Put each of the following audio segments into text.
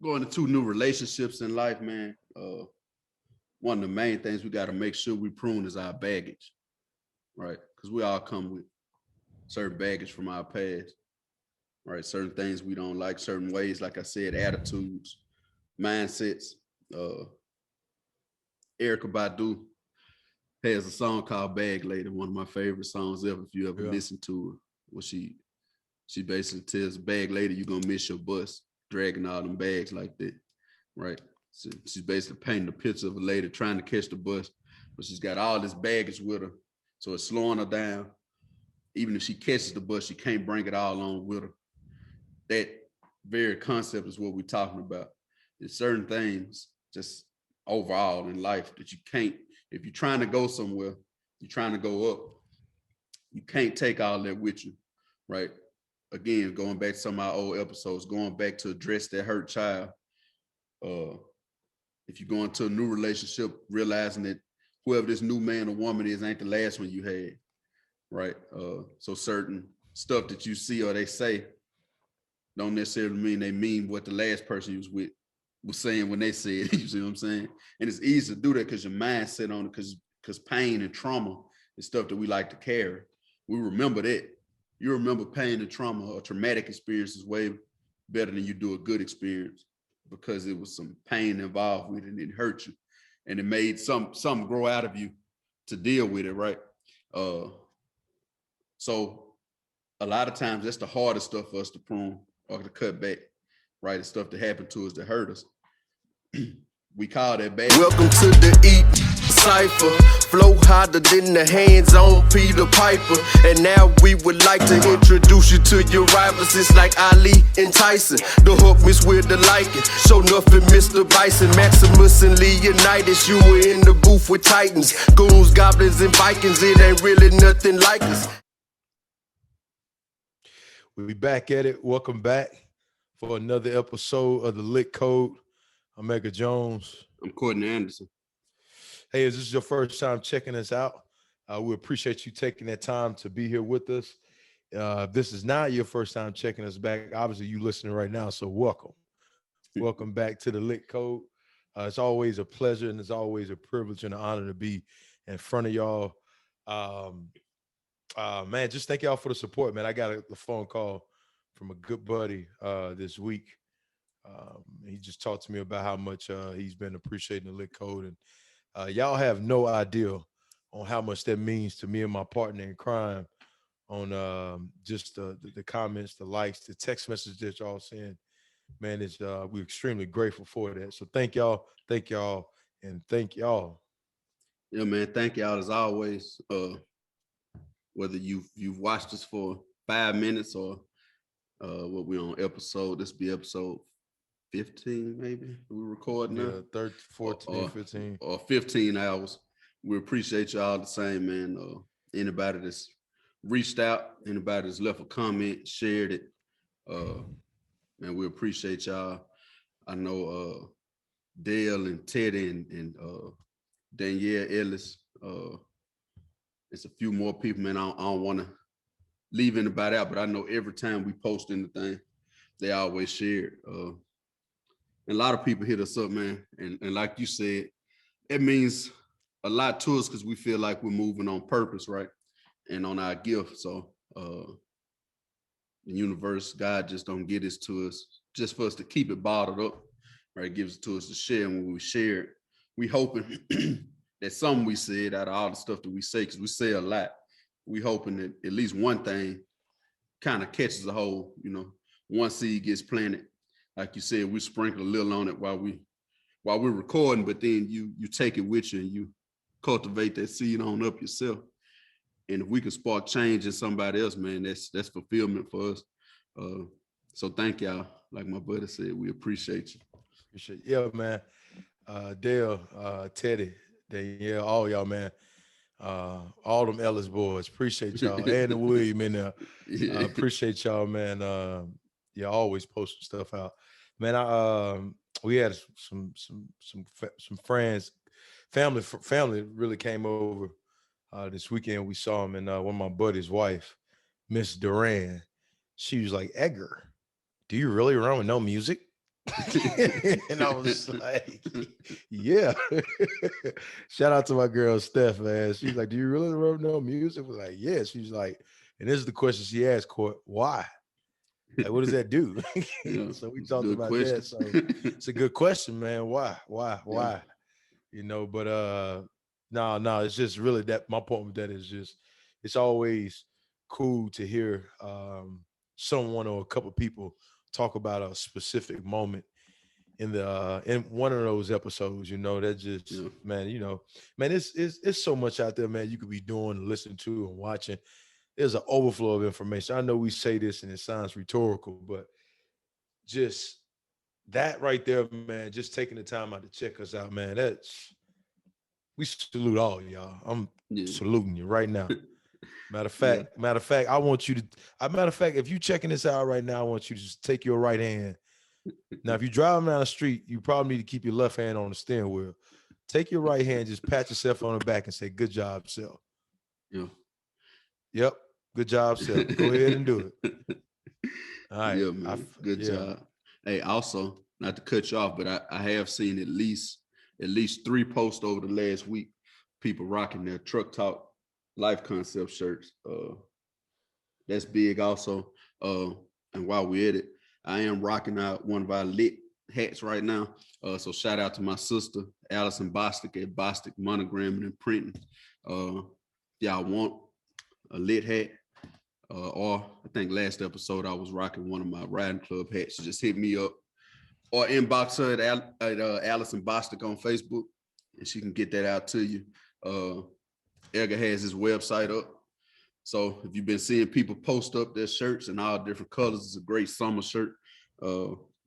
going into new relationships in life, man, one of the main things we got to make sure we prune is our baggage, right? Because we all come with certain baggage from our past, right? Certain things we don't like, certain ways, like I said, attitudes, mindsets. Uh, Erica Badu has a song called Bag Lady, one of my favorite songs ever. If you ever listen to her, well, she basically tells Bag Lady, you're gonna miss your bus dragging all them bags like that, right? So she's basically painting a picture of a lady trying to catch the bus, but she's got all this baggage with her, so it's slowing her down. Even if she catches the bus, she can't bring it all on with her. That very concept is what we're talking about. There's certain things just overall in life that you can't, if you're trying to go somewhere, you're trying to go up, you can't take all that with you, right? Again, going back to some of our old episodes, going back to address that hurt child. If you go into a new relationship, realizing that whoever this new man or woman is ain't the last one you had, right? So certain stuff that you see or they say don't necessarily mean they mean what the last person you was with was saying when they said it. You see what I'm saying? And it's easy to do that because your mind set on it, because pain and trauma is stuff that we like to carry. We remember that. You remember pain and trauma or traumatic experiences way better than you do a good experience, because it was some pain involved with it and it hurt you. And it made something grow out of you to deal with it, right? So a lot of times that's the hardest stuff for us to prune or to cut back, right? It's stuff that happened to us that hurt us. We call that bad. Welcome to the Eat Cypher. Flow harder than the hands on Peter Piper. And now we would like to introduce you to your rivals. It's like Ali and Tyson. The hook miss with the liking. Show nothing, Mr. Bison, Maximus and Leonidas. You were in the booth with Titans, goons, goblins, and Vikings. It ain't really nothing like us. We back at it. Welcome back for another episode of the Lit Code. I'm Edgar Jones. I'm Courtney Anderson. Hey, if this is your first time checking us out, we appreciate you taking that time to be here with us. If this is not your first time checking us back, obviously you listening right now, so welcome. Welcome back to the Lit Code. It's always a pleasure and it's always a privilege and an honor to be in front of y'all. Man, just thank y'all for the support, man. I got a phone call from a good buddy this week. He just talked to me about how much he's been appreciating the Lit Code, and y'all have no idea on how much that means to me and my partner in crime. On just the comments, the likes, the text messages that y'all send, man, it's we're extremely grateful for that. So thank y'all, and thank y'all. Yeah, man. Thank y'all as always. Whether you've watched us for 5 minutes or what we on episode, this be episode 15, maybe we recording now. 13, 14, 15. Or 15 hours. We appreciate y'all the same, man. Anybody that's reached out, anybody that's left a comment, shared it, man, we appreciate y'all. I know Dale and Teddy and Danielle Ellis. It's a few more people, man. I don't want to leave anybody out, but I know every time we post anything, they always share it. And a lot of people hit us up, man. And like you said, it means a lot to us because we feel like we're moving on purpose, right? And on our gift. So the universe, God just don't get this to us just for us to keep it bottled up, right? It gives it to us to share. And when we share it, we hoping that something we said out of all the stuff that we say, because we say a lot, we hoping that at least one thing kind of catches a hold, one seed gets planted. Like you said, we sprinkle a little on it while we're recording, but then you take it with you and you cultivate that seed on up yourself. And if we can spark change in somebody else, man, that's fulfillment for us. So thank y'all. Like my buddy said, we appreciate you. Yeah, man. Dale, Teddy, Danielle, all y'all, man. All them Ellis boys, appreciate y'all. And the William in there. Appreciate y'all, man. Yeah, always posting stuff out. Man, we had some friends, family really came over this weekend. We saw him, and one of my buddy's wife, Miss Duran, she was like, Edgar, do you really run with no music? And I was like, yeah. Shout out to my girl Steph, man. She's like, do you really know music? I was like, yeah. She's like, and this is the question she asked, Court, why? Like, what does that do? Yeah, So we it's a talked good about that. question. So it's a good question, man. Why? Yeah, You know, but no, it's just really that my point with that is just it's always cool to hear someone or a couple people talk about a specific moment in one of those episodes, you know, that just yeah, man, you know, man, it's so much out there, man, you could be doing, listening to and watching. There's an overflow of information. I know we say this and it sounds rhetorical, but just that right there, man, just taking the time out to check us out, man. That's we salute all y'all. I'm yeah, saluting you right now. yeah. Matter of fact, I want you to. Matter of fact, if you checking this out right now, I want you to just take your right hand. Now, if you're driving down the street, you probably need to keep your left hand on the steering wheel. Take your right hand, just pat yourself on the back and say, "Good job, self." Yeah. Yep, good job, self. Go ahead and do it. All right. Yeah, man. Good Yeah. job. Hey, also, not to cut you off, but I have seen at least 3 posts over the last week, people rocking their Truck Talk Life Concept shirts. That's big also. And while we're at it, I am rocking out one of our lit hats right now. So shout out to my sister, Allison Bostic at Bostic Monogramming and Printing. Y'all want a lit hat? Or I think last episode I was rocking one of my riding club hats. Just hit me up or inbox her at Allison Bostic on Facebook, and she can get that out to you. Edgar has his website up. So if you've been seeing people post up their shirts in all different colors, it's a great summer shirt.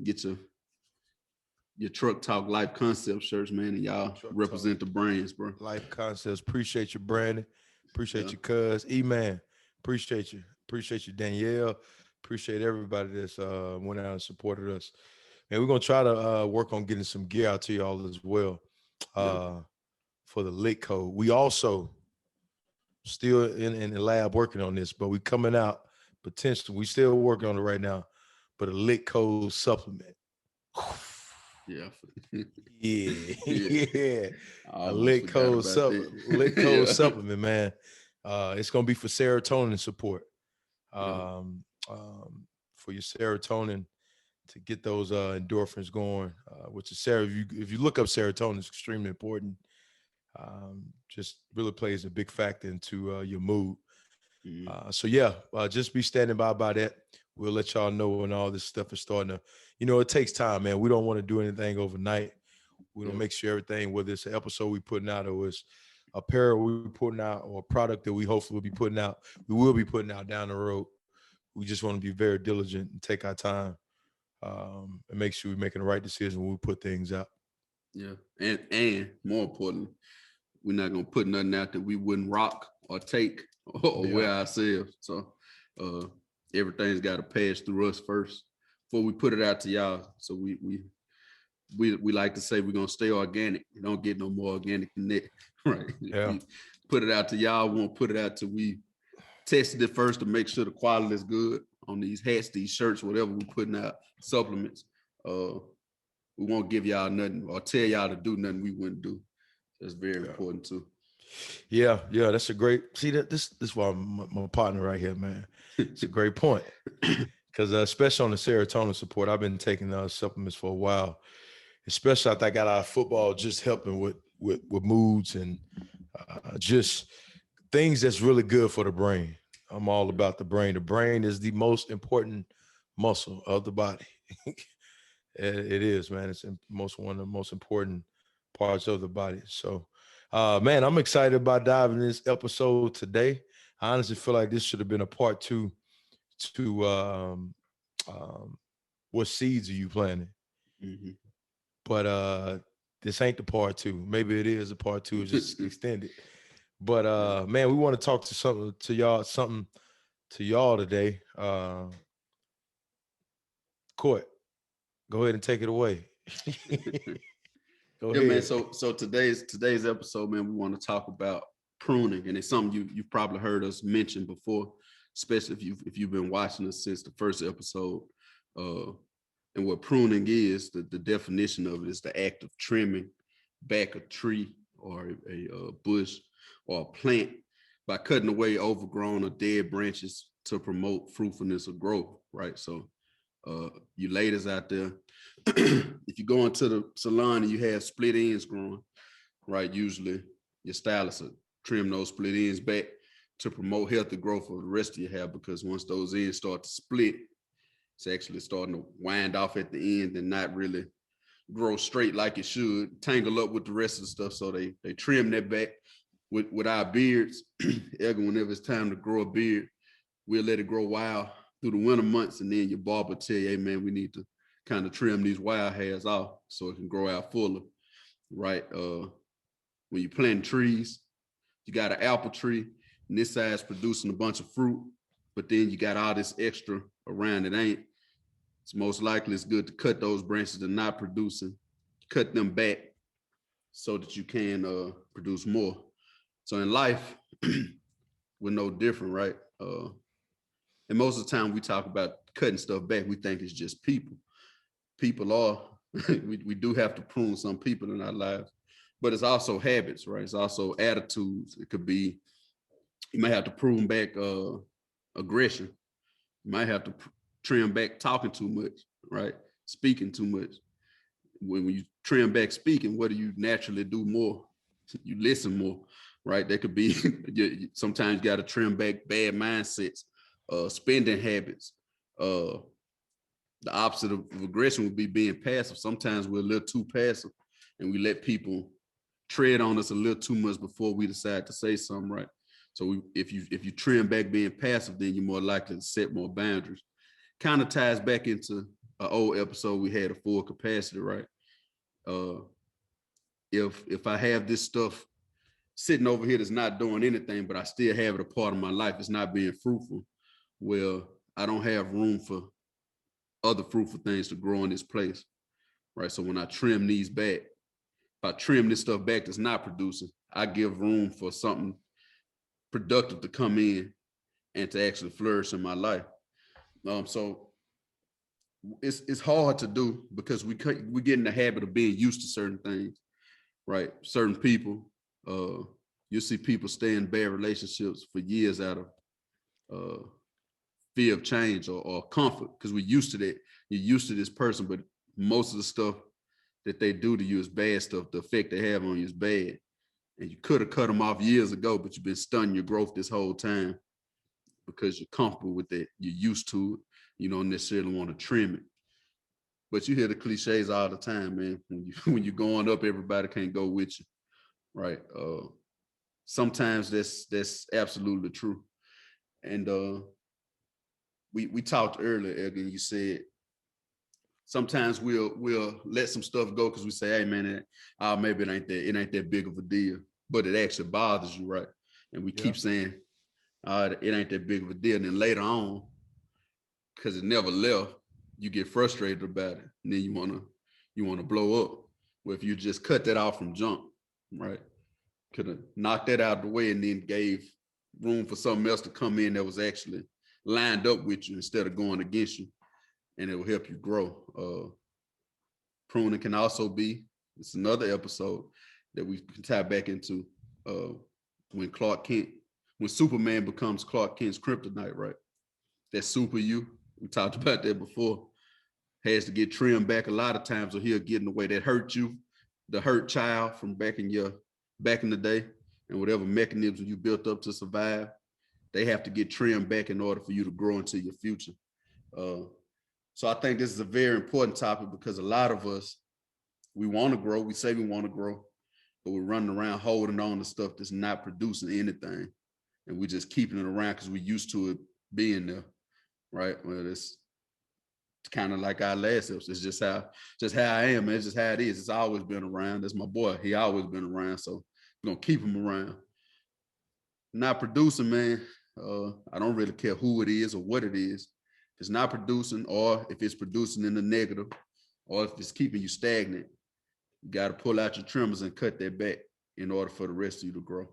Get your Truck Talk Life Concept shirts, man, and y'all represent the brands, bro. Life Concepts. Appreciate you, Brandon. Appreciate Yeah. you, Cuz. E-Man. Appreciate you. Appreciate you, Danielle. Appreciate everybody that's went out and supported us. And we're gonna try to work on getting some gear out to y'all as well for the L.I.T code. We also still in the lab working on this, but we coming out potentially. We still working on it right now. But a L.I.T code supplement. Yeah. Yeah, Yeah. yeah. I A almost L.I.T forgot code about L.I.T that. code Yeah. supplement, man. It's gonna be for serotonin support. Yeah. For your serotonin to get those endorphins going. Which is if you look up serotonin, it's extremely important. Just really plays a big factor into your mood. So yeah, just be standing by that. We'll let y'all know when all this stuff is starting to, it takes time, man. We don't want to do anything overnight. We don't make sure everything, whether it's an episode we putting out or it's apparel we putting out or a product that we hopefully will be putting out, we will be putting out down the road. We just want to be very diligent and take our time and make sure we're making the right decision when we put things out. Yeah. And more importantly, we're not gonna put nothing out that we wouldn't rock or take or wear ourselves. So everything's got to pass through us first before we put it out to y'all. So we like to say we're gonna stay organic. You don't get no more organic than that, right? Yeah. We put it out to y'all. We won't put it out till we tested it first to make sure the quality is good on these hats, these shirts, whatever we're putting out, supplements. We won't give y'all nothing or tell y'all to do nothing we wouldn't do. That's very important too. Yeah, that's a great. See that this is why my partner right here, man. It's a great point because especially on the serotonin support, I've been taking supplements for a while. Especially after I got out of football, just helping with moods and just things that's really good for the brain. I'm all about the brain. The brain is the most important muscle of the body. It is, man. It's one of the most important parts of the body. So, man, I'm excited about diving this episode today. I honestly feel like this should have been a part 2 to what seeds are you planting? Mm-hmm. But this ain't the part 2. Maybe it is a part 2, it's just extended. But man, we want to talk to y'all today. Court, go ahead and take it away. Go ahead. Man. So today's episode, man, we want to talk about pruning, and it's something you've probably heard us mention before, especially if you've been watching us since the first episode. And And what pruning is, the definition of it is the act of trimming back a tree or a bush or a plant by cutting away overgrown or dead branches to promote fruitfulness or growth, right? So you ladies out there, if you go into the salon and you have split ends growing, right, usually your stylist will trim those split ends back to promote healthy growth of the rest of your hair, because once those ends start to split, it's actually starting to wind off at the end and not really grow straight like it should, tangle up with the rest of the stuff. So they trim that back. With our beards, whenever it's time to grow a beard, we'll let it grow wild through the winter months, and then your barber tell you, hey man, we need to kind of trim these wild hairs off so it can grow out fuller, right? When you plant trees, you got an apple tree, and this side's producing a bunch of fruit, but then you got all this extra around it ain't. It's most likely it's good to cut those branches that are not producing, cut them back so that you can produce more. So in life, we're no different, right? And most of the time we talk about cutting stuff back, we think it's just people. People are, we do have to prune some people in our lives, but it's also habits, right? It's also attitudes. It could be, you might have to prune back aggression. You might have to trim back talking too much, right? Speaking too much. When you trim back speaking, what do you naturally do more? You listen more, right? That could be, sometimes you got to trim back bad mindsets, spending habits. The opposite of aggression would be being passive. Sometimes we're a little too passive and we let people tread on us a little too much before we decide to say something, right? So if you trim back being passive, then you're more likely to set more boundaries. Kind of ties back into an old episode we had, a full capacity, right? If I have this stuff sitting over here that's not doing anything, but I still have it a part of my life, it's not being fruitful, well, I don't have room for other fruitful things to grow in this place, right? So when I trim these back, if I trim this stuff back that's not producing, I give room for something productive to come in and to actually flourish in my life. So it's hard to do because we get in the habit of being used to certain things, right? Certain people, you see people stay in bad relationships for years out of fear of change or comfort, because we're used to that. You're used to this person, but most of the stuff that they do to you is bad stuff. The effect they have on you is bad. And you could have cut them off years ago, but you've been stunning your growth this whole time because you're comfortable with it. You're used to it. You don't necessarily want to trim it. But you hear the cliches all the time, man. When you're going up, everybody can't go with you, right? Sometimes that's absolutely true. And we talked earlier, Edgar, and you said sometimes we'll let some stuff go because we say, hey man, maybe it ain't that big of a deal, but it actually bothers you, right? And we keep saying, it ain't that big of a deal. And then later on, because it never left, you get frustrated about it, and then you wanna blow up. Well, if you just cut that off from jump, right? Could have knocked that out of the way and then gave room for something else to come in that was actually lined up with you instead of going against you, and it will help you grow. Pruning can also be, it's another episode that we can tie back into when Superman becomes Clark Kent's kryptonite, right? That super you, we talked about that before, has to get trimmed back a lot of times, or he'll get in the way. That hurt you, the hurt child from back in the day, and whatever mechanism you built up to survive, they have to get trimmed back in order for you to grow into your future. So I think this is a very important topic because a lot of us, we want to grow. We say we want to grow, but we're running around holding on to stuff that's not producing anything. And we're just keeping it around because we're used to it being there, right? Well, it's kind of like our last episode. It's just how I am, man. It's just how it is. It's always been around. That's my boy. He always been around. So we're going to keep him around. Not producing, man. I don't really care who it is or what it is. If it's not producing, or if it's producing in the negative, or if it's keeping you stagnant, you got to pull out your trimmers and cut that back in order for the rest of you to grow.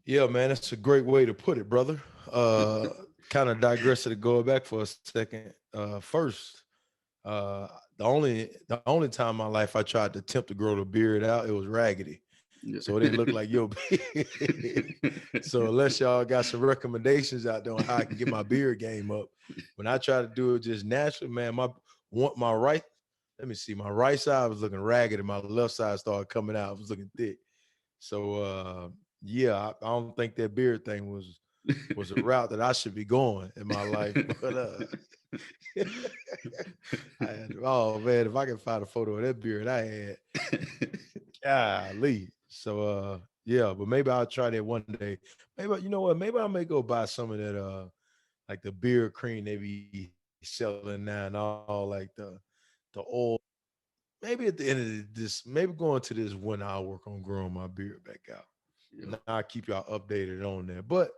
Yeah, man, that's a great way to put it, brother. kind of digress to go back for a second. First, uh, the only time in my life I tried to attempt to grow the beard out, it was raggedy. Yeah. So it didn't look like your beard. So unless y'all got some recommendations out there on how I can get my beard game up, when I try to do it just naturally, man, my right, let me see, my right side was looking ragged and my left side started coming out. It was looking thick. So yeah, I don't think that beard thing was a route that I should be going in my life. But oh man, if I can find a photo of that beard I had, golly. So yeah, but maybe I'll try that one day. Maybe you know what? Maybe I may go buy some of that like the beard cream they be selling now and all like the oil. Maybe at the end of this, maybe going to this one I'll work on growing my beard back out. Yeah. And I'll keep y'all updated on that. But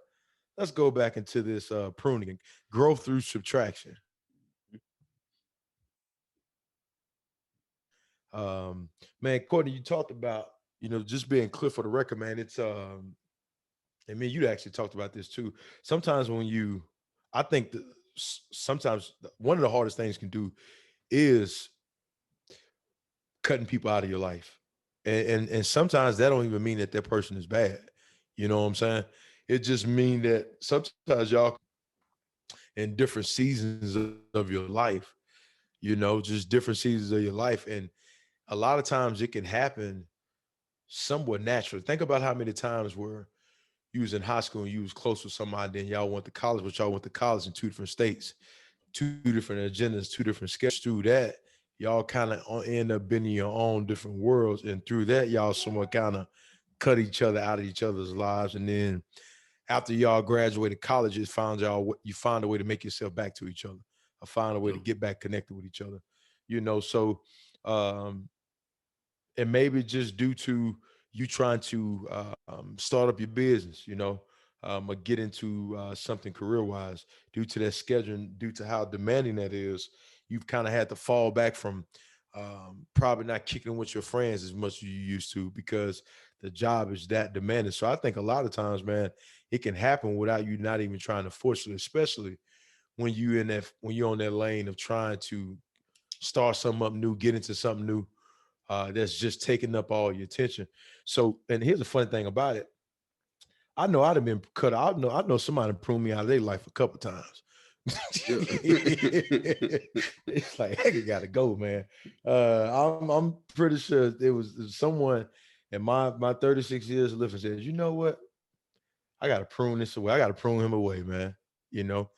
let's go back into this pruning, growth through subtraction. Man, Courtney, you talked about, just being clear for the record, man. It's I mean, you actually talked about this too. Sometimes I think that sometimes one of the hardest things you can do is cutting people out of your life. And sometimes that don't even mean that that person is bad. You know what I'm saying? It just mean that sometimes y'all in different seasons of your life, just different seasons of your life. And a lot of times it can happen somewhat naturally. Think about how many times where you was in high school and you was close with somebody, then y'all went to college, but y'all went to college in two different states, two different agendas, two different schedules. Through that, y'all kind of end up being in your own different worlds. And through that, y'all somewhat kind of cut each other out of each other's lives. And then after y'all graduated college, you find a way to make yourself back to each other, or find a way to get back connected with each other. So um and maybe just due to you trying to start up your business, or get into something career wise, due to that scheduling, due to how demanding that is, you've kind of had to fall back from probably not kicking with your friends as much as you used to because the job is that demanding. So I think a lot of times, man, it can happen without you not even trying to force it, especially when you're on that lane of trying to start something up new, get into something new that's just taking up all your attention. So, and here's the funny thing about it. I know I'd have been cut out. I know somebody pruned me out of their life a couple times. Yeah. It's like, heck, you gotta go, man. I'm pretty sure there was someone in my 36 years of living says, you know what? I gotta prune this away. I gotta prune him away, man. You know,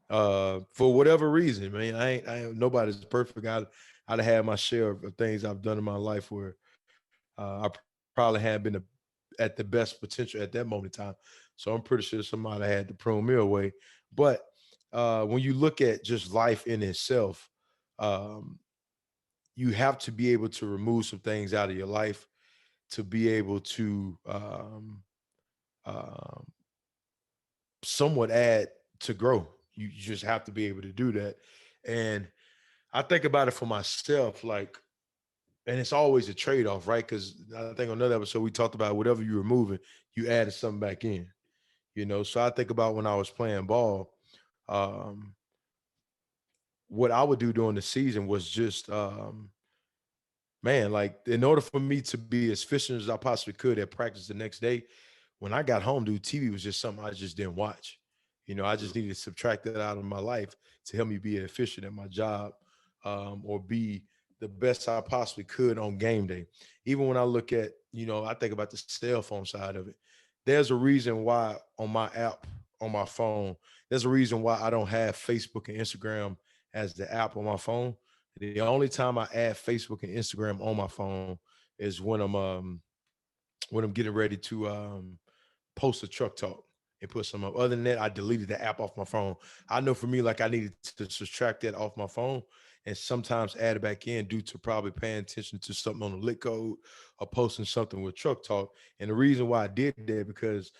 for whatever reason, man. I ain't nobody's perfect. I'd have had my share of things I've done in my life where I probably hadn't been at the best potential at that moment in time. So I'm pretty sure somebody had to prune me away. But when you look at just life in itself, um, you have to be able to remove some things out of your life to be able to um, somewhat add to grow. You just have to be able to do that. And I think about it for myself, like, and it's always a trade-off, right? Because I think on another episode we talked about whatever you were moving, you added something back in. So I think about when I was playing ball, um, what I would do during the season was just man, like in order for me to be as efficient as I possibly could at practice the next day, when I got home, dude, TV was just something I just didn't watch. I Yeah. just needed to subtract that out of my life to help me be efficient at my job, or be the best I possibly could on game day. Even when I look at, I think about the cell phone side of it. There's a reason why on my app on my phone, there's a reason why I don't have Facebook and Instagram as the app on my phone. The only time I add Facebook and Instagram on my phone is when I'm getting ready to post a truck talk and put some up. Other than that, I deleted the app off my phone. I know for me, like I needed to subtract that off my phone and sometimes add it back in due to probably paying attention to something on the lit code or posting something with truck talk. And the reason why I did that because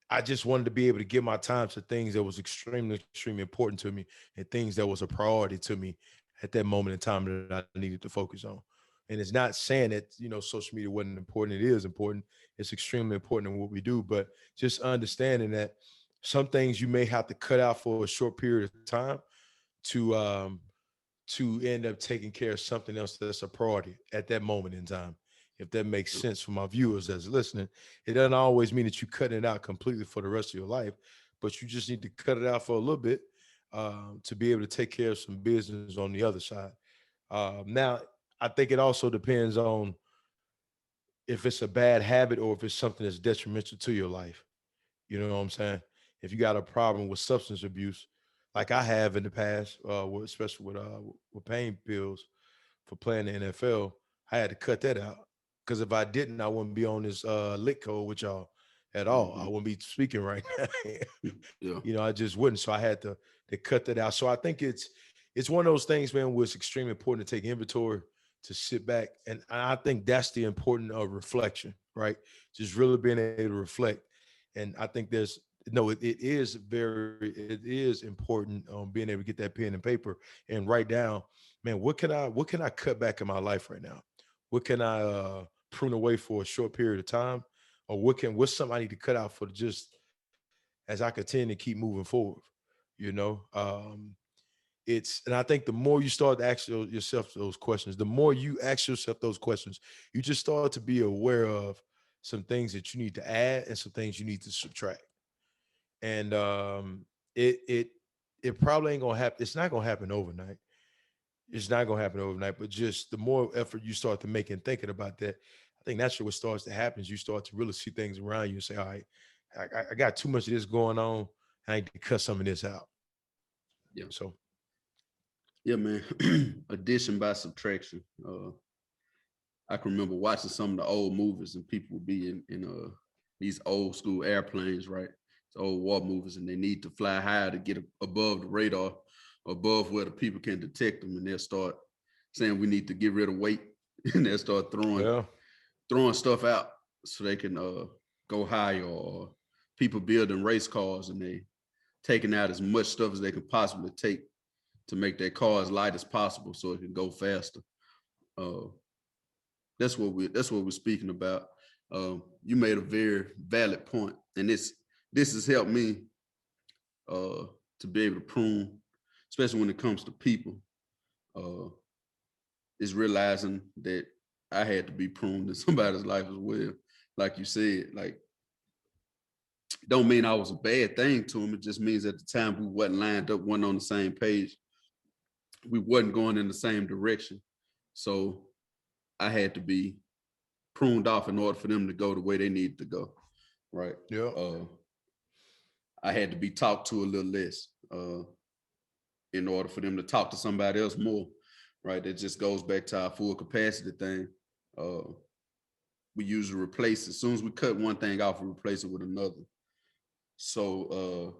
I just wanted to be able to give my time to things that was extremely, extremely important to me and things that was a priority to me at that moment in time that I needed to focus on. And it's not saying that, social media wasn't important. It is important. It's extremely important in what we do, but just understanding that some things you may have to cut out for a short period of time to end up taking care of something else that's a priority at that moment in time. If that makes sense for my viewers that's listening, it doesn't always mean that you cut it out completely for the rest of your life, but you just need to cut it out for a little bit to be able to take care of some business on the other side. Now, I think it also depends on if it's a bad habit or if it's something that's detrimental to your life. You know what I'm saying? If you got a problem with substance abuse, like I have in the past, especially with pain pills for playing the NFL, I had to cut that out because if I didn't, I wouldn't be on this lit code with y'all at all. I wouldn't be speaking right now. Yeah. You know, I just wouldn't. So I had to cut that out. So I think it's one of those things, man, where it's extremely important to take inventory, to sit back, and I think that's the important of reflection, right? Just really being able to reflect. And I think it is important being able to get that pen and paper and write down, man, what can I cut back in my life right now? What can I prune away for a short period of time? Or what's something I need to cut out for just as I continue to keep moving forward, you know? And I think the more you start to ask yourself those questions, the more you ask yourself those questions, you just start to be aware of some things that you need to add and some things you need to subtract. And it probably ain't gonna happen. It's not gonna happen overnight. It's not gonna happen overnight, but just the more effort you start to make in thinking about that, I think that's what starts to happen is you start to really see things around you and say, all right, I got too much of this going on. I need to cut some of this out. Yeah. So yeah, man. Addition by subtraction. I can remember watching some of the old movies and people would be in these old school airplanes, right? It's old war movies, and they need to fly higher to get above the radar, above where the people can detect them, and they'll start saying we need to get rid of weight, and they'll start throwing stuff out so they can go higher. Or people building race cars and they taking out as much stuff as they can possibly take to make their car as light as possible so it can go faster. That's what we're speaking about. You made a very valid point, and this has helped me to be able to prune, especially when it comes to people. Is realizing that I had to be pruned in somebody's life as well. Like you said, like don't mean I was a bad thing to him. It just means at the time we wasn't lined up, wasn't on the same page. We wasn't going in the same direction. So I had to be pruned off in order for them to go the way they needed to go. Right. yeah. I had to be talked to a little less in order for them to talk to somebody else more. Right. That just goes back to our full capacity thing. We usually replace, as soon as we cut one thing off, we replace it with another. So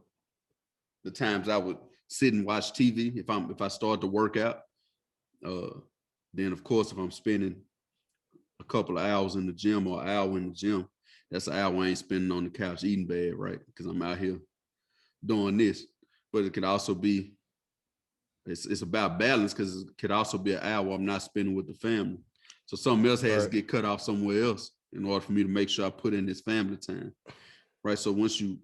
the times I would sit and watch TV, if I start to work out, then of course if I'm spending a couple of hours in the gym or an hour in the gym, that's an hour I ain't spending on the couch eating bad, right? Because I'm out here doing this. But it could also be, it's about balance, because it could also be an hour I'm not spending with the family. So something else has to get cut off somewhere else in order for me to make sure I put in this family time, right? So once you,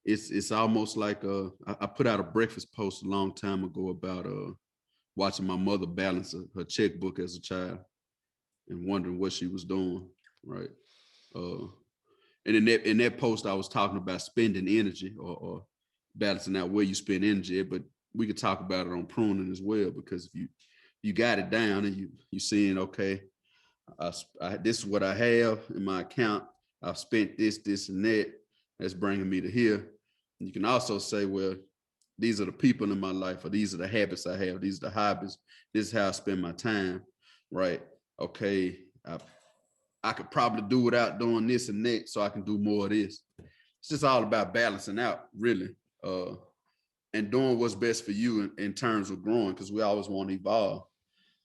it's almost like I put out a breakfast post a long time ago about watching my mother balance her checkbook as a child and wondering what she was doing, right? And in that post, I was talking about spending energy or balancing out where you spend energy, but we could talk about it on pruning as well, because if you got it down and you seeing, okay, this is what I have in my account. I've spent this, and that. That's bringing me to here. And you can also say, well, these are the people in my life, or these are the habits I have. These are the hobbies. This is how I spend my time, right? Okay, I could probably do without doing this and that, so I can do more of this. It's just all about balancing out, really, and doing what's best for you in terms of growing, because we always want to evolve.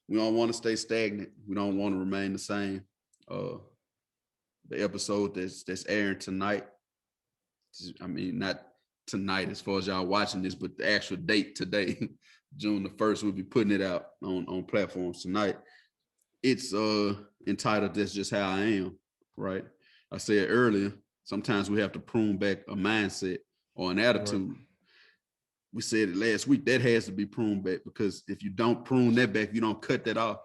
We don't want to stay stagnant. We don't want to remain the same. The episode that's airing tonight, I mean, not tonight as far as y'all watching this, but the actual date today, June the 1st, we'll be putting it out on platforms tonight. It's entitled "That's Just How I Am," right? I said earlier, sometimes we have to prune back a mindset or an attitude. Right. We said it last week, that has to be pruned back, because if you don't prune that back, you don't cut that off,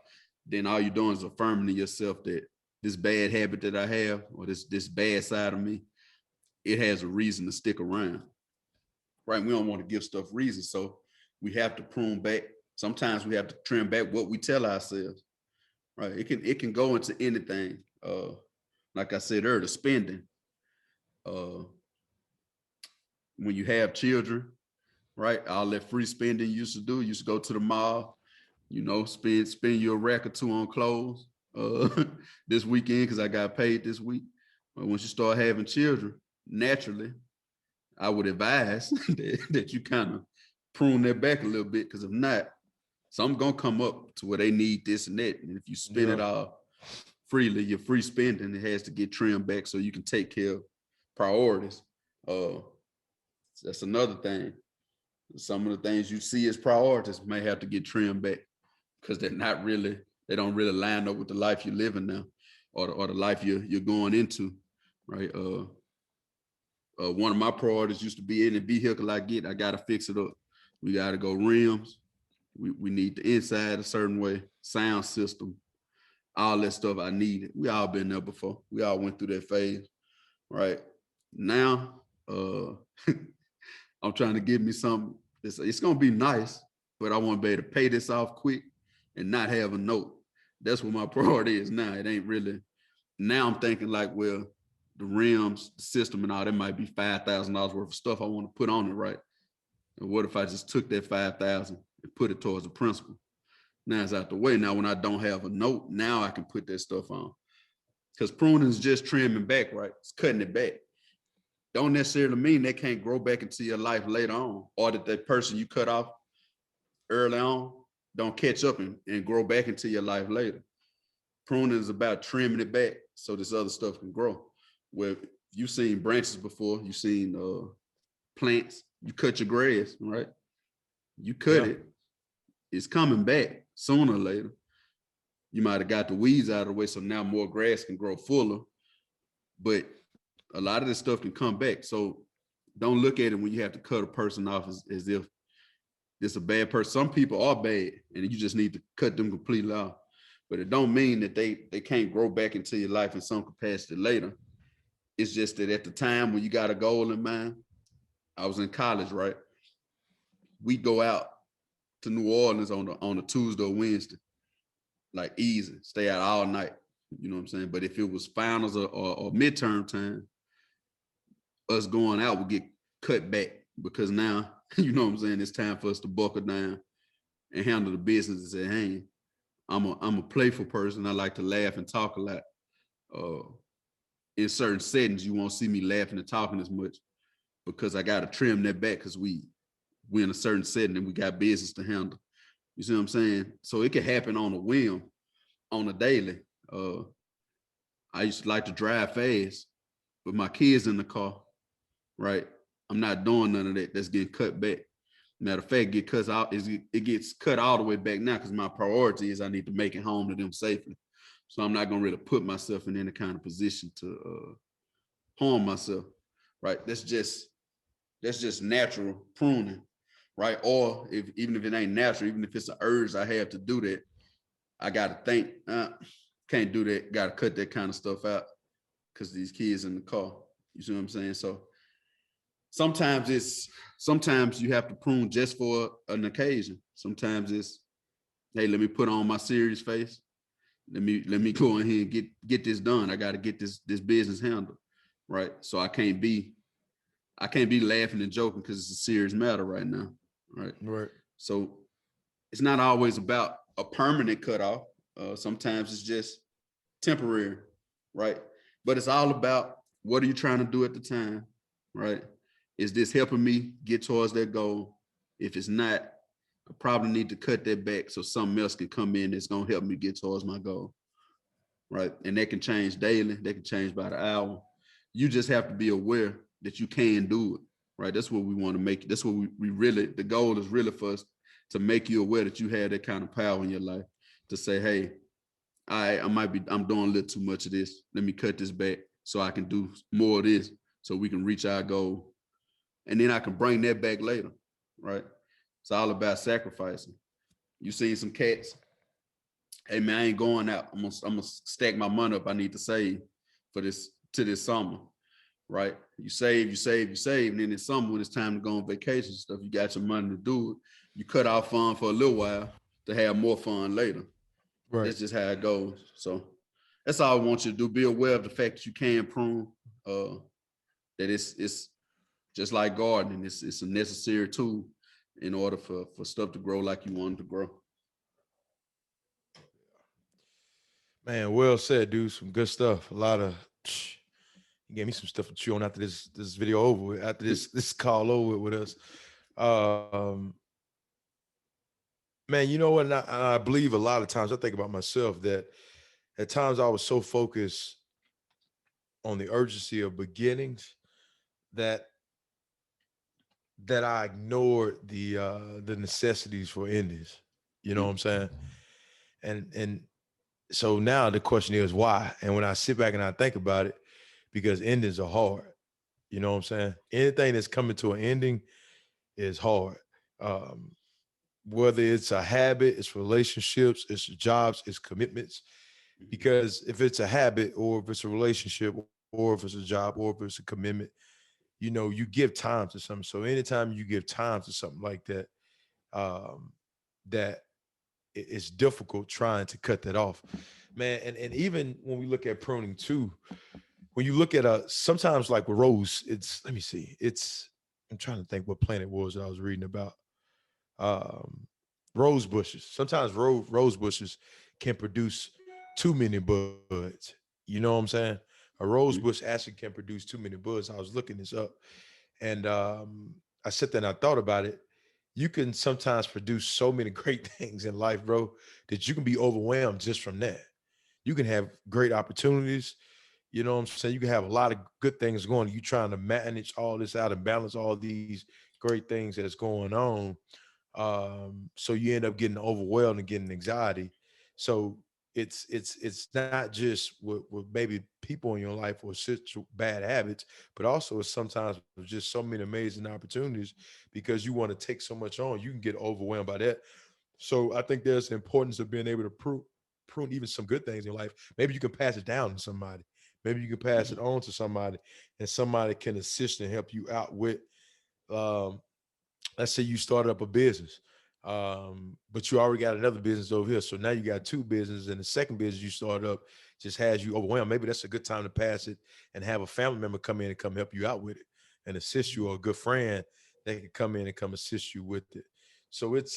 then all you're doing is affirming to yourself that this bad habit that I have, or this bad side of me, it has a reason to stick around, right? We don't want to give stuff reasons, so we have to prune back. Sometimes we have to trim back what we tell ourselves, right? It can go into anything. Like I said earlier, spending. When you have children, right? All that free spending you used to do. You used to go to the mall, you know, spend you a rack or two on clothes this weekend because I got paid this week. But once you start having children, naturally, I would advise that you kind of prune that back a little bit, because if not, something's gonna come up to where they need this and that. And if you spend it all freely, your free spending, it has to get trimmed back so you can take care of priorities. That's another thing. Some of the things you see as priorities may have to get trimmed back because they don't really line up with the life you're living now, or the life you're going into, right? One of my priorities used to be any vehicle I gotta fix it up. We gotta go rims. We need the inside a certain way, sound system, all that stuff I needed. We all been there before. We all went through that phase, right? Now, I'm trying to give me something. It's gonna be nice, but I want to be able to pay this off quick and not have a note. That's what my priority is now. It ain't really. Now I'm thinking like, well, the rims, the system, and all that might be $5,000 worth of stuff I want to put on it, right? And what if I just took that $5,000 and put it towards the principal? Now it's out the way. Now when I don't have a note, now I can put that stuff on. Because pruning is just trimming back, right? It's cutting it back. Don't necessarily mean they can't grow back into your life later on, or that person you cut off early on don't catch up and grow back into your life later. Pruning is about trimming it back so this other stuff can grow. Where you've seen branches before, you've seen plants, you cut your grass, right? You cut it, it's coming back sooner or later. You might have got the weeds out of the way, so now more grass can grow fuller, but a lot of this stuff can come back. So don't look at it when you have to cut a person off as if it's a bad person. Some people are bad and you just need to cut them completely off, but it don't mean that they can't grow back into your life in some capacity later. It's just that at the time when you got a goal in mind, I was in college, right? We go out to New Orleans on a Tuesday or Wednesday, like easy, stay out all night. You know what I'm saying? But if it was finals or midterm time, us going out would get cut back, because now, you know what I'm saying, it's time for us to buckle down and handle the business at hand. I'm a playful person. I like to laugh and talk a lot. In certain settings, you won't see me laughing and talking as much because I got to trim that back because we in a certain setting and we got business to handle. You see what I'm saying? So it can happen on a whim, on a daily. I used to like to drive fast with my kids in the car, right? I'm not doing none of that. That's getting cut back. Matter of fact, it gets cut all the way back now because my priority is I need to make it home to them safely. So I'm not gonna really put myself in any kind of position to harm myself, right? That's just natural pruning, right? Or even if it ain't natural, even if it's an urge I have to do that, I gotta think, can't do that, gotta cut that kind of stuff out because these kids in the car. You see what I'm saying? So sometimes you have to prune just for an occasion. Sometimes it's, hey, let me put on my serious face. Let me go in here and get this done. I got to get this business handled, right? So I can't be laughing and joking because it's a serious matter right now, right? Right. So it's not always about a permanent cutoff. Sometimes it's just temporary, right? But it's all about what are you trying to do at the time, right? Is this helping me get towards that goal? If it's not, I probably need to cut that back so something else can come in that's gonna help me get towards my goal, right? And that can change daily, that can change by the hour. You just have to be aware that you can do it, right? That's what we want to make. That's what we really, the goal is really for us to make you aware that you have that kind of power in your life to say, hey, I'm doing a little too much of this. Let me cut this back so I can do more of this so we can reach our goal. and then I can bring that back later, right? It's all about sacrificing. You see some cats, hey man, I ain't going out. I'm gonna stack my money up. I need to save for this summer, right? You save, and then in summer when it's time to go on vacation and stuff, you got your money to do it. You cut off fun for a little while to have more fun later. Right. That's just how it goes. So that's all I want you to do. Be aware of the fact that you can prune. That it's just like gardening. It's a necessary tool in order for stuff to grow like you want it to grow. Man, well said, dude. Some good stuff. A lot of you gave me some stuff to chew on after this video over with, after this call over with us. Man, you know what? And I believe a lot of times I think about myself that at times I was so focused on the urgency of beginnings that I ignored the necessities for endings. You know what I'm saying? And so now the question is why? And when I sit back and I think about it, because endings are hard. You know what I'm saying? Anything that's coming to an ending is hard. Whether it's a habit, it's relationships, it's jobs, it's commitments. Because if it's a habit or if it's a relationship or if it's a job or if it's a commitment, you know, you give time to something. So anytime you give time to something like that, that it's difficult trying to cut that off, man. And even when we look at pruning too, when you look at sometimes like with rose, let me see, I'm trying to think what plant it was that I was reading about. Rose bushes. Sometimes rose bushes can produce too many buds. You know what I'm saying? A rose bush actually can produce too many buds. I was looking this up, and I sat there and I thought about it. You can sometimes produce so many great things in life, bro, that you can be overwhelmed just from that. You can have great opportunities. You know what I'm saying? You can have a lot of good things going. You trying to manage all this out and balance all these great things that's going on. So you end up getting overwhelmed and getting anxiety. So it's not just with maybe people in your life or bad habits, but also it's sometimes just so many amazing opportunities because you want to take so much on, you can get overwhelmed by that. So I think there's the importance of being able to prune even some good things in life. Maybe you can pass it down to somebody. Maybe you can pass it on to somebody, and somebody can assist and help you out with. Um, let's say you started up a business, but you already got another business over here. So now you got two businesses, and the second business you started up just has you overwhelmed. Maybe that's a good time to pass it and have a family member come in and come help you out with it and assist you, or a good friend that can come in and come assist you with it. So it's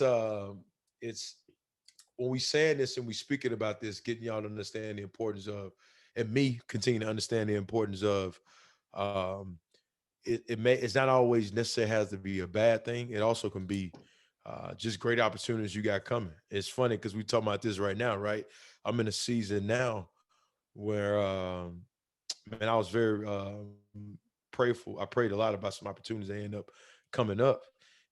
when we saying this and we speaking about this, getting y'all to understand the importance of, and me continue to understand the importance of, um, it's not always necessarily has to be a bad thing. It also can be just great opportunities you got coming. It's funny because we talking about this right now, right? I'm in a season now where, man, I was very prayerful. I prayed a lot about some opportunities that end up coming up,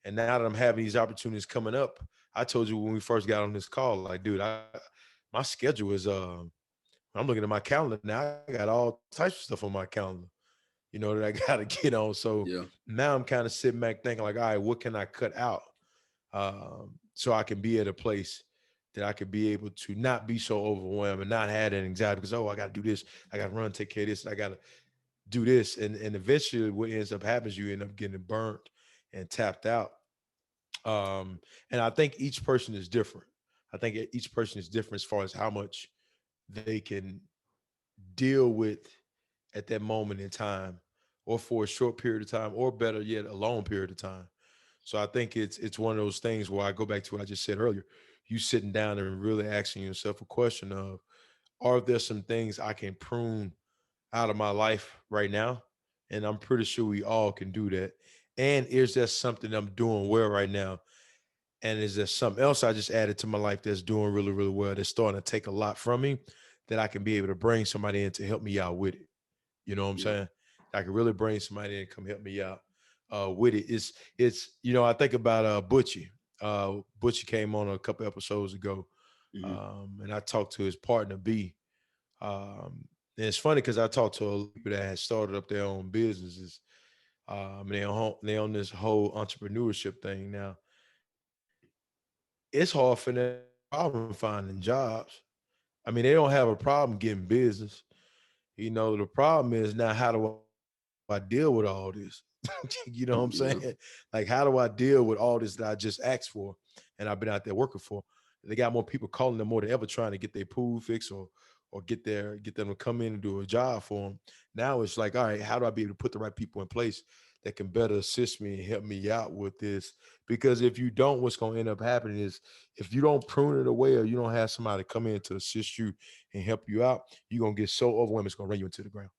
and now that I'm having these opportunities coming up, I told you when we first got on this call, like, dude, my schedule is. I'm looking at my calendar now. I got all types of stuff on my calendar, you know, that I got to get on. So Yeah. now I'm kind of sitting back thinking like, all right, what can I cut out so I can be at a place that I could be able to not be so overwhelmed and not have that anxiety because, oh, I got to do this. I got to run, take care of this. I got to do this. And eventually what ends up happening is you end up getting burnt and tapped out. And I think each person is different. I think each person is different as far as how much they can deal with at that moment in time, or for a short period of time, or better yet, a long period of time. So I think it's one of those things where I go back to what I just said earlier. You sitting down and really asking yourself a question of, are there some things I can prune out of my life right now? And I'm pretty sure we all can do that. And is there something I'm doing well right now? And is there something else I just added to my life that's doing really, really well, that's starting to take a lot from me, that I can be able to bring somebody in to help me out with it? You know what I'm Yeah. saying? I can really bring somebody in and come help me out with it. You know, I think about Butchie. Butchie came on a couple episodes ago, Mhm. and I talked to his partner B. And it's funny because I talked to a lot of people that had started up their own businesses, They on this whole entrepreneurship thing now. It's hard for them problem finding jobs. I mean, they don't have a problem getting business. You know, the problem is now how do I deal with all this? You know what I'm saying? Yeah. Like, how do I deal with all this that I just asked for and I've been out there working for? They got more people calling them more than ever trying to get their pool fixed or get them to come in and do a job for them. Now it's like, all right, how do I be able to put the right people in place that can better assist me and help me out with this? Because if you don't, what's going to end up happening is if you don't prune it away or you don't have somebody come in to assist you and help you out, you're going to get so overwhelmed, it's going to run you into the ground.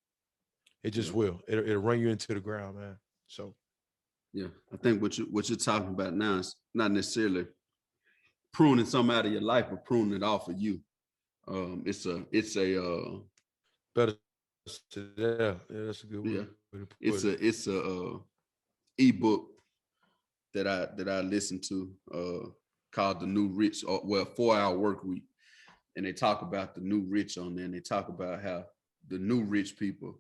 It just Yeah. will. It'll run you into the ground, man. So, Yeah. I think what you're talking about now is not necessarily pruning something out of your life, but pruning it off of you. It's a better yeah, that's a good way to put yeah, it. it's a ebook that I listened to called The New Rich, or well, 4 Hour Work Week, and they talk about the new rich on there, and they talk about how the new rich people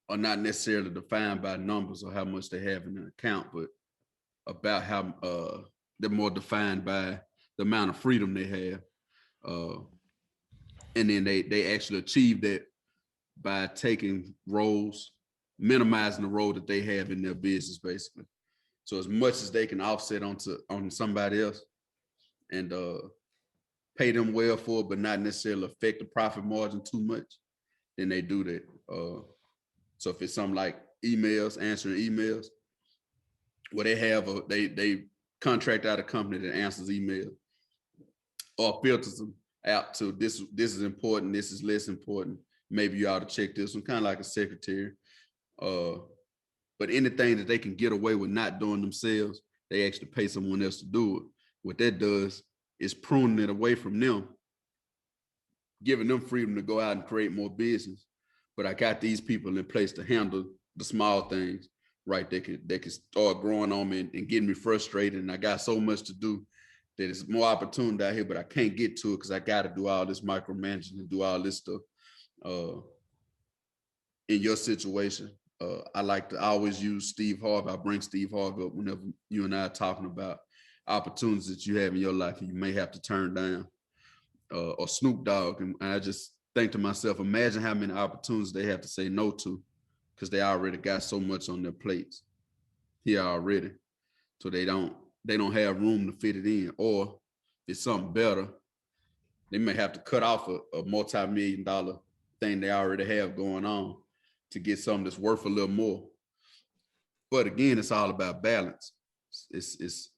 are not necessarily defined by numbers or how much they have in an account, but about how they're more defined by the amount of freedom they have. Uh, and then they actually achieve that by taking roles, minimizing the role that they have in their business, basically. So as much as they can offset on somebody else and pay them well for it, but not necessarily affect the profit margin too much, then they do that. So if it's something like emails, answering emails, well, they contract out a company that answers email or filters them out to this is important, this is less important. Maybe you ought to check this one, kind of like a secretary. Uh, but anything that they can get away with not doing themselves, they actually pay someone else to do it. What that does is pruning it away from them, giving them freedom to go out and create more business. But I got these people in place to handle the small things, right? They could start growing on me and getting me frustrated. And I got so much to do that it's more opportunity out here, but I can't get to it because I got to do all this micromanaging and do all this stuff. In your situation, I always use Steve Harvey. I bring Steve Harvey up whenever you and I are talking about opportunities that you have in your life and you may have to turn down. Or Snoop Dogg, and I just think to myself, imagine how many opportunities they have to say no to because they already got so much on their plates here already, so they don't have room to fit it in. Or if it's something better, they may have to cut off a multi-million-dollar thing they already have going on to get something that's worth a little more. But again, it's all about balance. It's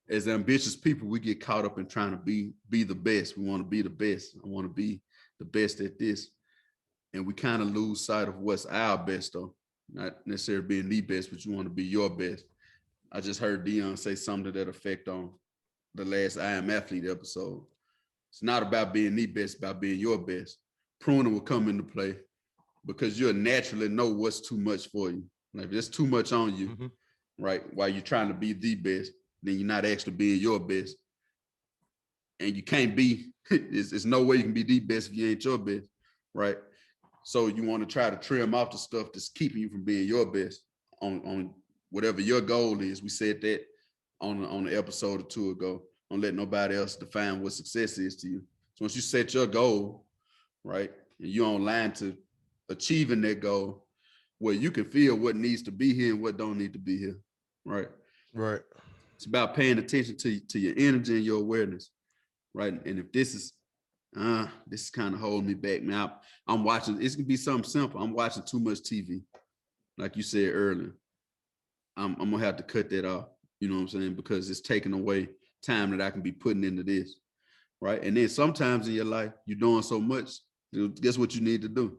as ambitious people, we get caught up in trying to be the best. We want to be the best. I want to be the best at this. And we kind of lose sight of what's our best, though. Not necessarily being the best, but you want to be your best. I just heard Dion say something to that effect on the last I Am Athlete episode. It's not about being the best, it's about being your best. Pruning will come into play because you'll naturally know what's too much for you. Like if there's too much on you, right, while you're trying to be the best, then you're not actually being your best. And you can't be, there's no way you can be the best if you ain't your best, right? So you want to try to trim off the stuff that's keeping you from being your best on whatever your goal is. We said that on the episode or two ago. Don't let nobody else define what success is to you. So once you set your goal, right, and you're online to achieving that goal, well, you can feel what needs to be here and what don't need to be here, right? Right. It's about paying attention to your energy and your awareness, right? And if this is kind of holding me back now, I'm watching, it's gonna be something simple. I'm watching too much TV, like you said earlier. I'm gonna have to cut that off, you know what I'm saying? Because it's taking away time that I can be putting into this, right? And then sometimes in your life, you're doing so much, guess what you need to do?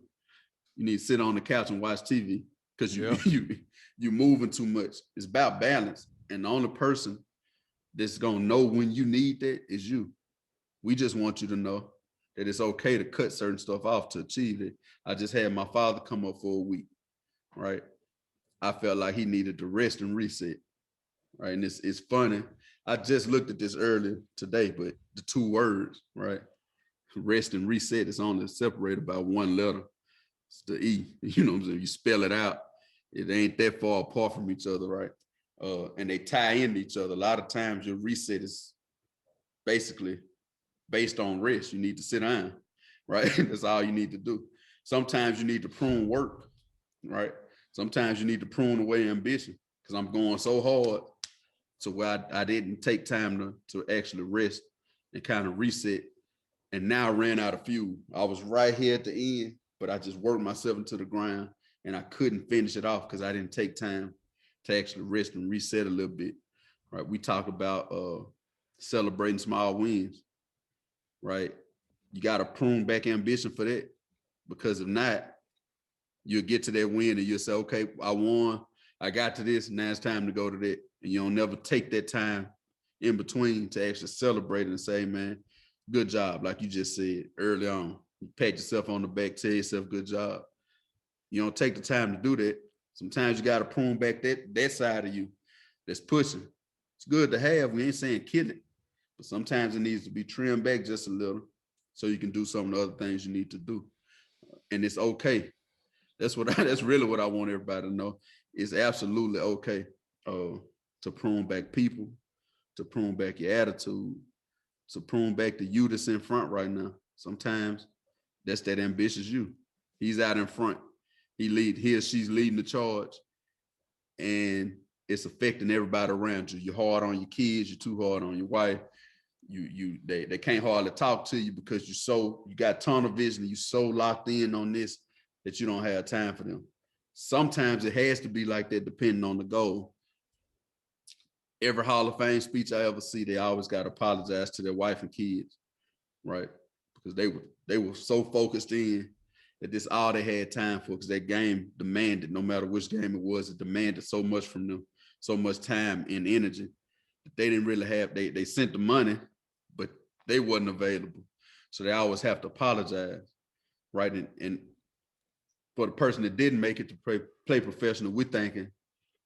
You need to sit on the couch and watch TV because you're moving too much. It's about balance. And the only person that's gonna know when you need that is you. We just want you to know that it's okay to cut certain stuff off to achieve it. I just had my father come up for a week, right? I felt like he needed to rest and reset, right? And it's funny. I just looked at this earlier today, but the two words, right? Rest and reset is only separated by one letter. It's the E, you know what I'm saying? You spell it out, It ain't that far apart from each other, right? And they tie into each other. A lot of times your reset is basically based on rest. You need to sit down, right? That's all you need to do. Sometimes you need to prune work, right? Sometimes you need to prune away ambition because I'm going so hard to where I didn't take time to actually rest and kind of reset. And now I ran out of fuel. I was right here at the end, but I just worked myself into the ground and I couldn't finish it off because I didn't take time to actually rest and reset a little bit, right? We talk about celebrating small wins, right? You got to prune back ambition for that, because if not, you'll get to that win and you'll say, okay, I won, I got to this, now it's time to go to that. And you don't never take that time in between to actually celebrate and say, man, good job. Like you just said early on, you pat yourself on the back, tell yourself good job. You don't take the time to do that. Sometimes you got to prune back that side of you that's pushing. It's good to have. We ain't saying kill it, but sometimes it needs to be trimmed back just a little so you can do some of the other things you need to do. And it's okay. That's really what I want everybody to know. It's absolutely okay to prune back people, to prune back your attitude, to prune back the you that's in front right now. Sometimes that's that ambitious you. He's out in front. He or she's leading the charge, and it's affecting everybody around you. You're hard on your kids. You're too hard on your wife. They can't hardly talk to you because you got tunnel vision. You're so locked in on this that you don't have time for them. Sometimes it has to be like that depending on the goal. Every Hall of Fame speech I ever see, they always got to apologize to their wife and kids, right? Because they were so focused in that this all they had time for, because that game demanded, no matter which game it was, it demanded so much from them, so much time and energy that they didn't really have. They sent the money, but they wasn't available. So they always have to apologize, right? And for the person that didn't make it to play professional, we're thinking,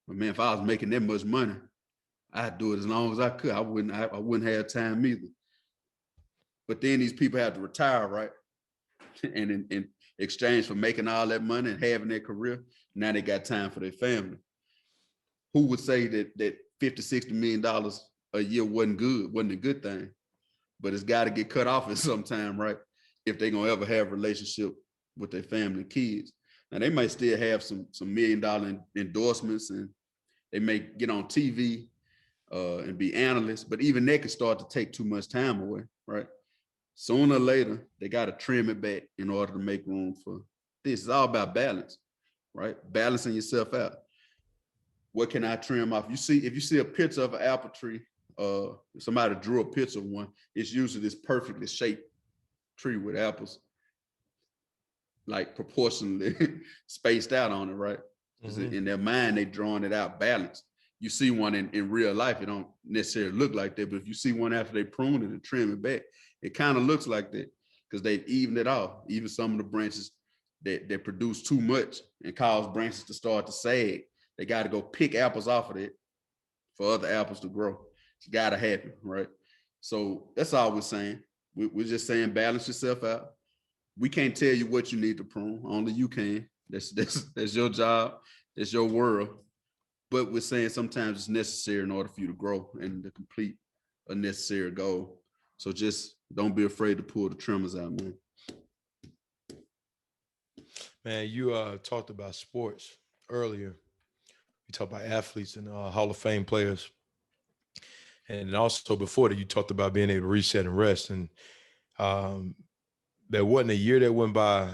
well, man, if I was making that much money, I'd do it as long as I could. I wouldn't have time either. But then these people have to retire, right? And in exchange for making all that money and having their career, now they got time for their family. Who would say that $50-60 million a year wasn't a good thing? But it's got to get cut off at some time, right? If they're gonna ever have a relationship with their family and kids. Now they might still have some $1 million endorsements, and they may get on TV and be analysts, but even that could start to take too much time away, right? Sooner or later, they got to trim it back in order to make room for this. It's all about balance, right? Balancing yourself out. What can I trim off? If you see a picture of an apple tree, somebody drew a picture of one, it's usually this perfectly shaped tree with apples like proportionally spaced out on it, right? Mm-hmm. In their mind, they drawing it out balanced. You see one in real life, it don't necessarily look like that, but if you see one after they prune it and trim it back, it kind of looks like that because they've evened it off. Even some of the branches that produce too much and cause branches to start to sag, they got to go pick apples off of it for other apples to grow. It's got to happen, right? So that's all we're saying. We're just saying balance yourself out. We can't tell you what you need to prune. Only you can. That's your job. That's your world. But we're saying sometimes it's necessary in order for you to grow and to complete a necessary goal. So just don't be afraid to pull the trimmers out, man. Man, you talked about sports earlier. You talked about athletes and Hall of Fame players. And also before that, you talked about being able to reset and rest. And there wasn't a year that went by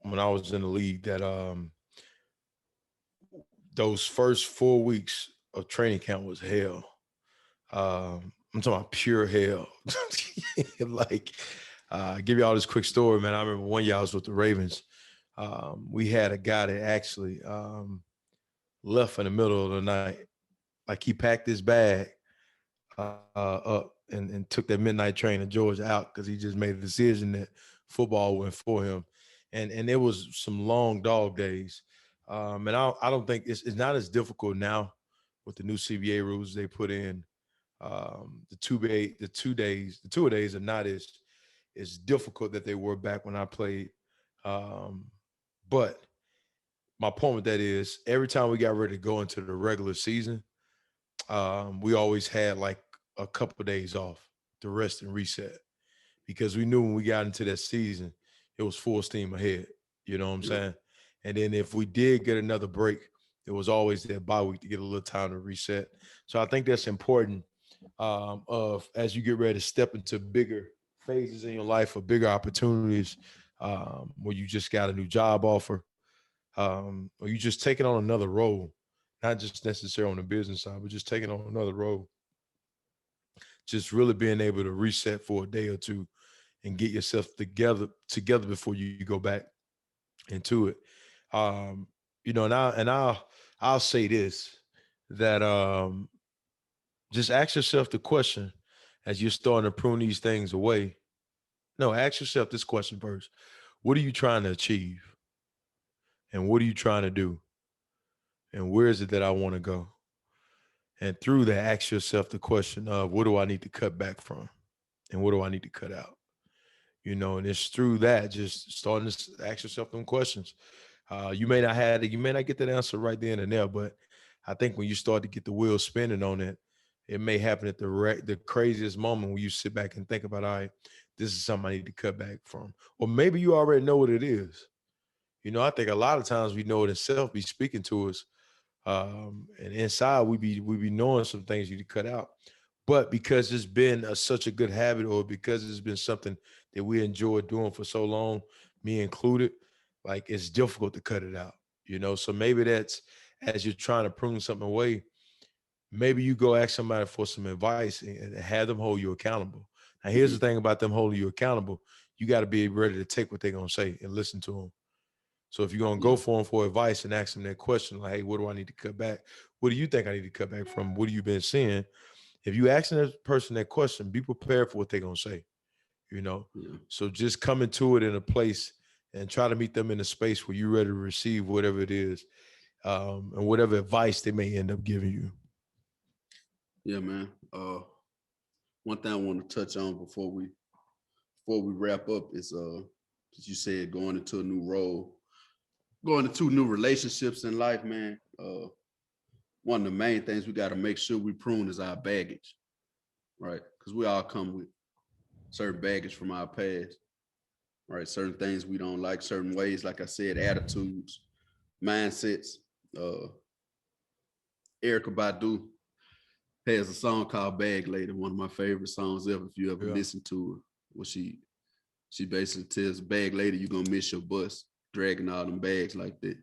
when I was in the league that those first 4 weeks of training camp was hell. I'm talking about pure hell. Like, give you all this quick story, man. I remember one year I was with the Ravens. We had a guy that actually left in the middle of the night. Like, he packed his bag up and took that midnight train to Georgia out because he just made a decision that football went for him. And there was some long dog days. And I don't think it's not as difficult now with the new CBA rules they put in. The two-a-days are not as difficult that they were back when I played. But my point with that is every time we got ready to go into the regular season, we always had like a couple of days off to rest and reset because we knew when we got into that season, it was full steam ahead. You know what I'm Yeah. saying? And then if we did get another break, it was always that bye week to get a little time to reset. So I think that's important of as you get ready to step into bigger phases in your life or bigger opportunities where you just got a new job offer or you just taking on another role, not just necessarily on the business side, but just taking on another role, just really being able to reset for a day or two and get yourself together before you go back into it. Um, I'll say this that just ask yourself the question as you're starting to prune these things away. No, ask yourself this question first. What are you trying to achieve? And what are you trying to do? And where is it that I want to go? And through that, ask yourself the question of what do I need to cut back from? And what do I need to cut out? And it's through that, just starting to ask yourself them questions. You may not get that answer right then and there, but I think when you start to get the wheel spinning on it, it may happen at the craziest moment when you sit back and think about, all right, this is something I need to cut back from. Or maybe you already know what it is. I think a lot of times we know it itself be speaking to us. And inside we be knowing some things you need to cut out. But because it's been such a good habit or because it's been something that we enjoy doing for so long, me included, like it's difficult to cut it out. So maybe that's as you're trying to prune something away, maybe you go ask somebody for some advice and have them hold you accountable. Now, here's the thing about them holding you accountable. You got to be ready to take what they're going to say and listen to them. So if you're going to go for them for advice and ask them that question, like, hey, what do I need to cut back? What do you think I need to cut back from? What have you been seeing? If you asking that person that question, be prepared for what they're going to say. So just come into it in a place and try to meet them in a space where you're ready to receive whatever it is and whatever advice they may end up giving you. Yeah, man. One thing I want to touch on before we wrap up is as you said, going into a new role, going into new relationships in life, man. One of the main things we got to make sure we prune is our baggage, right? Because we all come with certain baggage from our past, right? Certain things we don't like, certain ways, like I said, attitudes, mindsets. Erykah Badu has a song called Bag Lady, one of my favorite songs ever, if you ever listen to her. Well, she basically tells Bag Lady, you're gonna miss your bus dragging all them bags like that,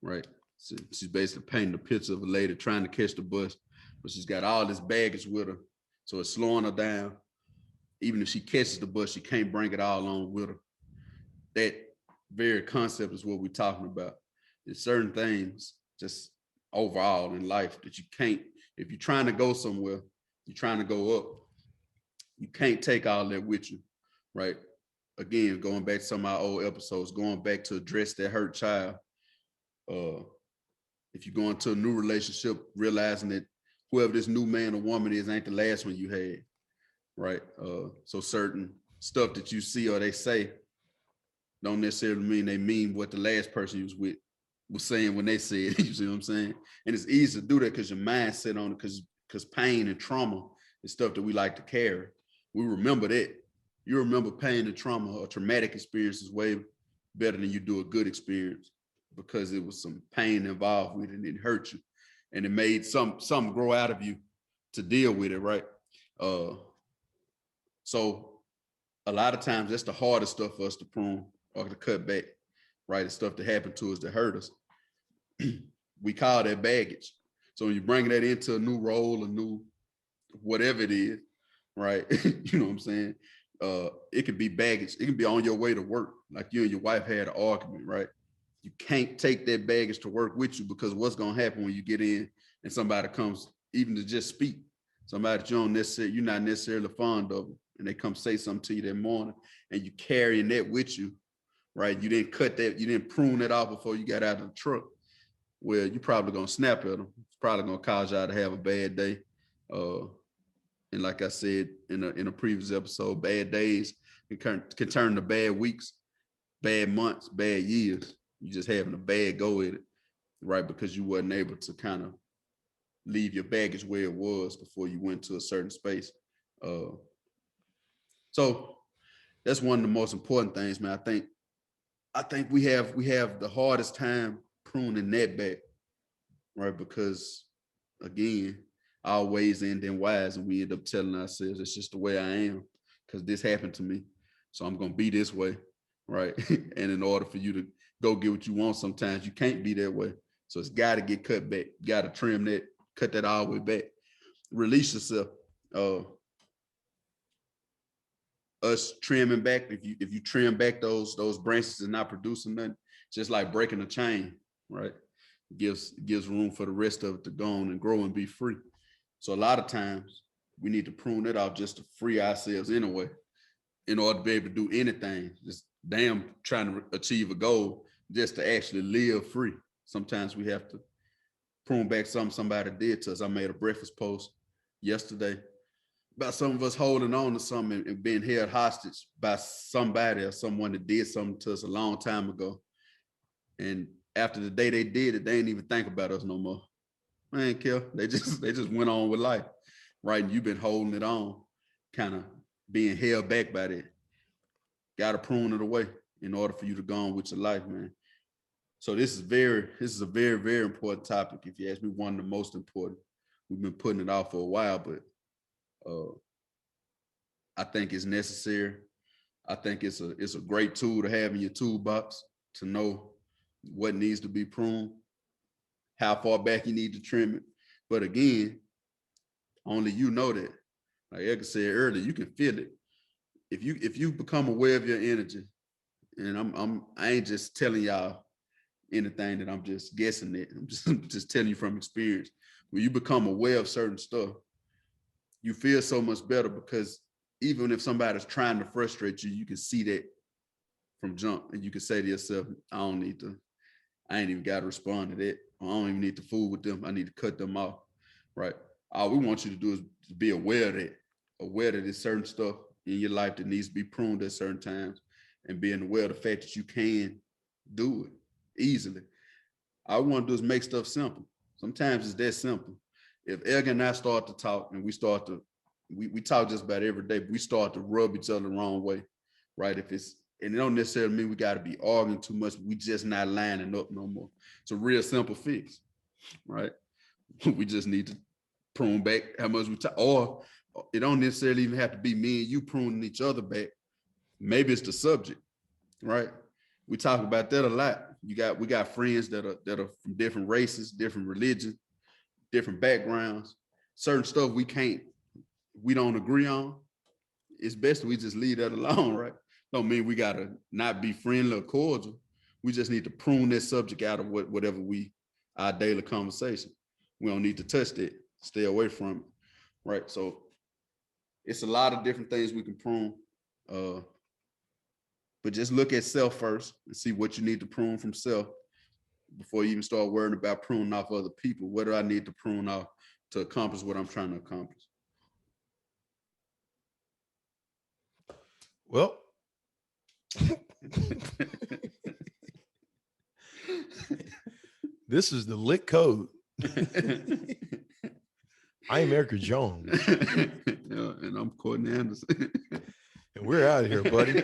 right? So she's basically painting a picture of a lady trying to catch the bus, but she's got all this baggage with her, so it's slowing her down. Even if she catches the bus, she can't bring it all on with her. That very concept is what we're talking about. There's certain things just overall in life that you can't, if you're trying to go somewhere, you're trying to go up, you can't take all that with you, right? Again, going back to some of our old episodes, going back to address that hurt child. If you go into a new relationship, realizing that whoever this new man or woman is ain't the last one you had, right? So certain stuff that you see or they say don't necessarily mean they mean what the last person you was with was saying when they said it. You see what I'm saying? And it's easy to do that because your mind set on it because pain and trauma is stuff that we like to carry. We remember that. You remember pain and trauma or traumatic experiences way better than you do a good experience because it was some pain involved with it and it hurt you. And it made something grow out of you to deal with it, right? So a lot of times that's the hardest stuff for us to prune or to cut back, right? It's stuff that happened to us that hurt us. We call that baggage. So when you bring that into a new role, a new whatever it is, right? You know what I'm saying? It could be baggage. It can be on your way to work. Like you and your wife had an argument, right? You can't take that baggage to work with you because what's going to happen when you get in and somebody comes even to just speak, somebody that you're not necessarily fond of, and they come say something to you that morning and you carrying that with you, right? You didn't cut that, you didn't prune it off before you got out of the truck. Well, you're probably going to snap at them. It's probably going to cause y'all to have a bad day. And like I said in a previous episode, bad days can turn to bad weeks, bad months, bad years. You just having a bad go at it. right? Because you wasn't able to kind of leave your baggage where it was before you went to a certain space. So that's one of the most important things, man. I think we have the hardest time pruning that back, right? Because again, our ways end in wise, and we end up telling ourselves it's just the way I am because this happened to me, so I'm gonna be this way, right? And in order for you to go get what you want, sometimes you can't be that way, so it's got to get cut back. You got to trim that, cut that all the way back, release yourself. Us trimming back, if you trim back those branches and not producing nothing, just like breaking a chain, right? Gives room for the rest of it to go on and grow and be free. So a lot of times we need to prune it out just to free ourselves anyway, in order to be able to do anything. Just damn trying to achieve a goal just to actually live free. Sometimes we have to prune back something somebody did to us. I made a breakfast post yesterday about some of us holding on to something and being held hostage by somebody or someone that did something to us a long time ago. And after the day they did it, they didn't even think about us no more. I ain't care. They just went on with life, right? And you've been holding it on, kind of being held back by that. Got to prune it away in order for you to go on with your life, man. So this is a very, very important topic. If you ask me, one of the most important. We've been putting it off for a while, but I think it's necessary. I think it's a great tool to have in your toolbox to know what needs to be pruned, how far back you need to trim it. But again, only you know that. Like Edgar said earlier, you can feel it. If you become aware of your energy, and I ain't just telling y'all anything that I'm just guessing at. I'm just telling you from experience. When you become aware of certain stuff, you feel so much better, because even if somebody's trying to frustrate you, you can see that from jump, and you can say to yourself, I ain't even got to respond to that. I don't even need to fool with them. I need to cut them off, right? All we want you to do is to be aware that there's certain stuff in your life that needs to be pruned at certain times, and being aware of the fact that you can do it easily. All we want to do is make stuff simple. Sometimes it's that simple. If Edgar and I start to talk, and we talk just about every day, but we start to rub each other the wrong way, right? And it don't necessarily mean we got to be arguing too much. We just not lining up no more. It's a real simple fix, right? We just need to prune back how much we talk, or it don't necessarily even have to be me and you pruning each other back. Maybe it's the subject, right? We talk about that a lot. We got friends that are from different races, different religions, different backgrounds, certain stuff we don't agree on. It's best we just leave that alone, right? Don't mean we gotta not be friendly or cordial. We just need to prune that subject out of whatever our daily conversation. We don't need to touch that. Stay away from it, right? So it's a lot of different things we can prune. But just look at self first and see what you need to prune from self before you even start worrying about pruning off other people. What do I need to prune off to accomplish what I'm trying to accomplish? Well, this is the L.I.T code. I'm Erica Jones. Yeah, and I'm Courtney Anderson. And we're out of here, buddy.